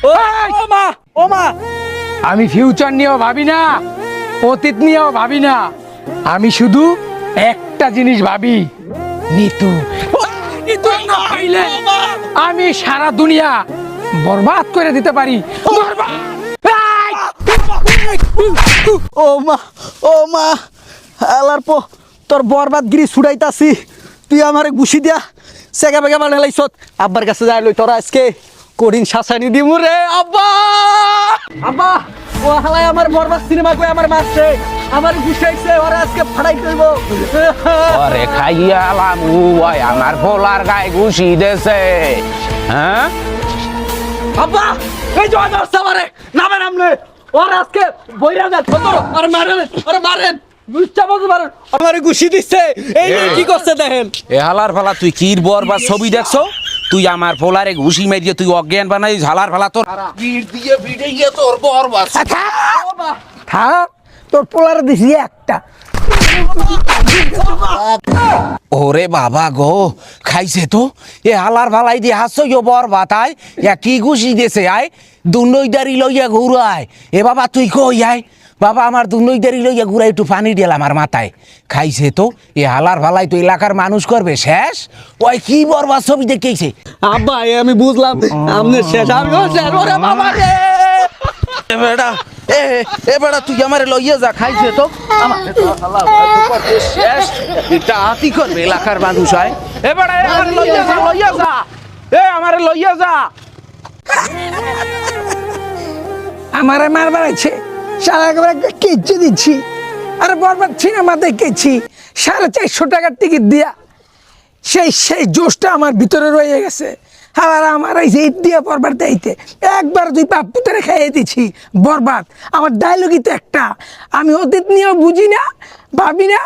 ও মা, ও মা, আমি ফিউচার নিয়েও ভাবি না, অতীত নিয়েও ভাবি না, আমি শুধু একটা জিনিস ভাবি, নিতু। নিতু না হইলে আমি সারা দুনিয়া বরবাদ করে দিতে পারি। বরবাদ। ও মা, ও মা, আলার পো তোর বরবাদগিরি ছুড়াইতাছি, তুই আমারে ঘুষি দিয়া সেগা বেগা বানাইছ। আব্বার কাছে যাই লই তোরা আজকে কঠিন শাসানি দিমু রে। আব্বা, আব্বা, ও হালাই আমার বরবাদ সিনেমা কই আমার মারছে, আমার ঘুষাইছে, ওরা আজকে ফাড়াই দেব। আরে খাইয়ালাম ওই আমার পোলার গায়ে ঘুষি দেছে। হ্যাঁ আব্বা, এই যে ধরছে আমারে, নামে নামলে ওরা আজকে বইরা যাচ্ছে। আরে মারেন, আরে মারেন, বুঝতে পারছো মারেন, আমারে ঘুষি দিচ্ছে। এই কি করছে দেখেন। এ হালার ফালা তুই কির বরবাদ ছবি দেখছো? তুই আমার পোলারে ঘুষি মারিয়ে তুই অজ্ঞান বানাই হালার ফালা তোর ভিড়ে তোর বরবাদ। থাক, তোর পোলার দিছি একটা। ওরে বাবা গো, খাইছে তো এ হালার ফালাই দিয়ে হাসছো ইয়ো বরবাদ। আয় কি ঘুষি দিয়েছে, আয় দুনইদারি লইয়া ঘুরায়। এ বাবা তুই কই আয়, বাবা আমার দুনইদারি লইয়া ঘুরাই, একটু পানি দিলাম আমার মাথায়। খাইছে তো এ হালার ফালাই তো এলাকার মানুষ করবে শেষ। ওই কি বরবাদ ছবি দেখেছে। আব্বা, আমি বুঝলাম আমনে শেষ, আমি শেষ। ওরে বাবা রে, বেড়া এ বেড়া তুই আমারে লইয়া যা, খাইছে তো আমারে তো হালা হয়তো করতে শেষ। এটা হাতি করবে এলাকার মানুষ। আয় এ বেড়া আমারে লইয়া যা, লইয়া যা, এ আমারে লইয়া যা। আমারে মার বাড়াইছে, সারা একেবারে একটা কিচ্ছু দিচ্ছি। আর বরবাদ সিনেমা দেখেছি 450 টাকার টিকিট দিয়া। সেই জোশটা আমার ভিতরে রয়ে গেছে। আর আমার এই যে ঈদ দিয়ে বরবাদ দেইতে একবার দুই পাপ পুতরে খাইয়ে দিচ্ছি বরবাদ। আমার ডায়লগই তো একটা, আমি অতীত নিয়েও বুঝি না, ভাবি না,